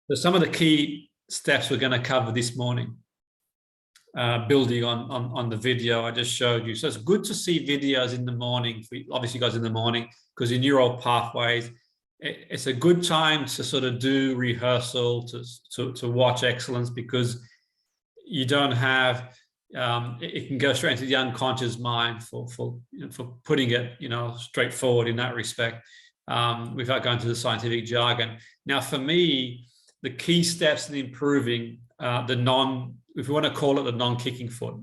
So some of the key steps we're going to cover this morning, building on the video I just showed you. So it's good to see videos in the morning, for obviously guys in the morning, because in neural pathways, it's a good time to sort of do rehearsal, to watch excellence, because you don't have, it can go straight into the unconscious mind for putting it, straightforward in that respect, without going to the scientific jargon. Now, for me, the key steps in improving if you want to call it the non-kicking foot,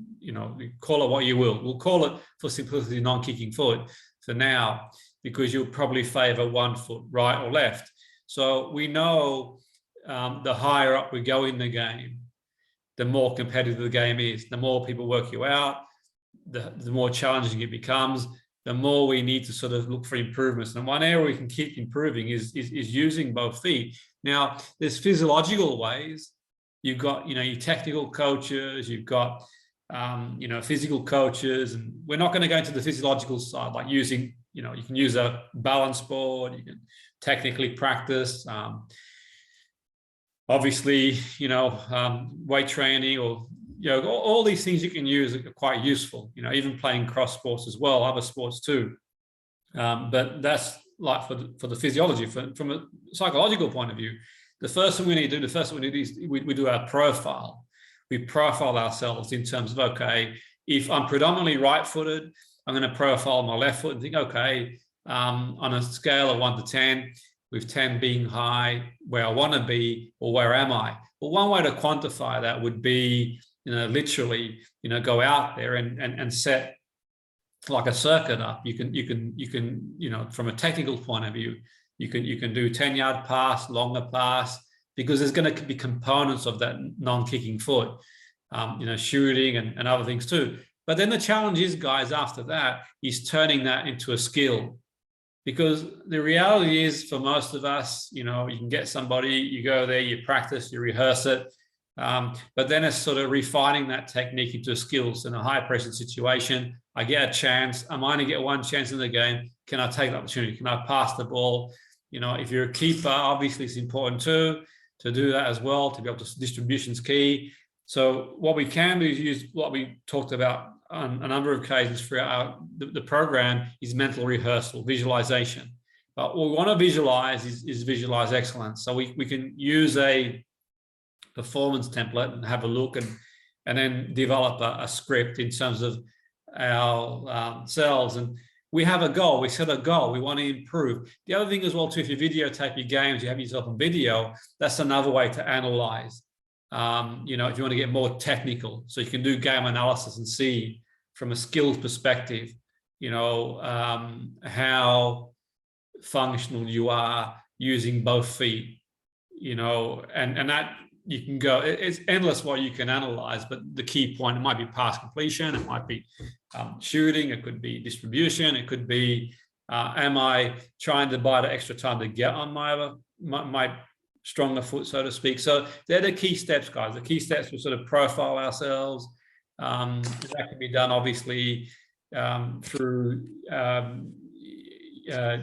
call it what you will. We'll call it, for simplicity, non-kicking foot for now, because you'll probably favor one foot, right or left. So we know the higher up we go in the game, the more competitive the game is, the more people work you out, the more challenging it becomes, the more we need to sort of look for improvements. And one area we can keep improving is using both feet. Now, there's physiological ways. You've got, your technical coaches, you've got, physical coaches, and we're not going to go into the physiological side, like using, you can use a balance board, you can technically practice, obviously, weight training, or, all these things you can use are quite useful, even playing cross sports as well, other sports too. But that's like for the physiology. From a psychological point of view, the first thing we need to do, is we do our profile. We profile ourselves in terms of, okay, if I'm predominantly right-footed, I'm going to profile my left foot and think, okay, on a scale of 1 to 10, with 10 being high, where I want to be, or where am I? Well, one way to quantify that would be, literally, go out there and set like a circuit up. You can, from a technical point of view, you can do 10-yard pass, longer pass, because there's going to be components of that non-kicking foot, shooting and other things too. But then the challenge is, guys, after that, is turning that into a skill. Because the reality is, for most of us, you can get somebody, you go there, you practice, you rehearse it, but then it's sort of refining that technique into a skill. So in a high-pressure situation, I get a chance. I'm only get one chance in the game. Can I take the opportunity? Can I pass the ball? If you're a keeper, obviously it's important too, to do that as well, to be able to, distribution's key. So what we can do is use what we talked about on a number of occasions throughout the program, is mental rehearsal, visualization. But what we want to visualize is visualize excellence. So we can use a performance template and have a look, and then develop a script in terms of our selves. And we have a goal. We set a goal. We want to improve. The other thing as well too, if you videotape your games, you have yourself on video, that's another way to analyze. If you want to get more technical, so you can do game analysis and see from a skills perspective, how functional you are using both feet, and that you can go, it's endless what you can analyze, but the key point, it might be pass completion, it might be shooting, it could be distribution, it could be, am I trying to buy the extra time to get on my stronger foot, so to speak. So they're the key steps, guys. The key steps will sort of profile ourselves. That can be done obviously through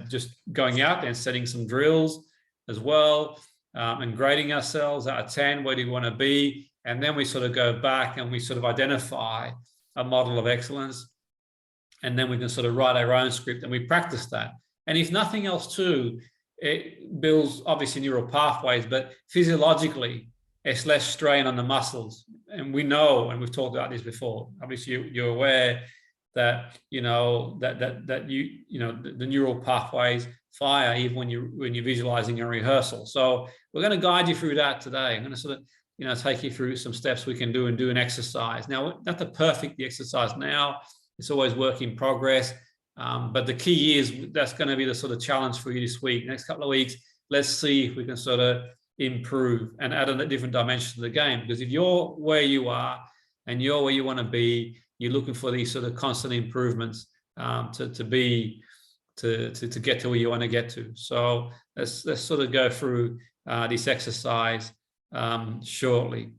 just going out there and setting some drills as well, and grading ourselves out of 10. Where do you want to be? And then we sort of go back and we sort of identify a model of excellence, and then we can sort of write our own script and we practice that. And if nothing else too, it builds obviously neural pathways, but physiologically it's less strain on the muscles. And we know, and we've talked about this before, obviously you're aware that the neural pathways fire even when you're visualizing a rehearsal. So we're going to guide you through that today. I'm going to sort of take you through some steps we can do and do an exercise. Now, not the perfect exercise now, it's always work in progress. But the key is, that's going to be the sort of challenge for you this week. Next couple of weeks, let's see if we can sort of improve and add a different dimension to the game. Because if you're where you are and you're where you want to be, you're looking for these sort of constant improvements to get to where you want to get to. So let's sort of go through this exercise shortly.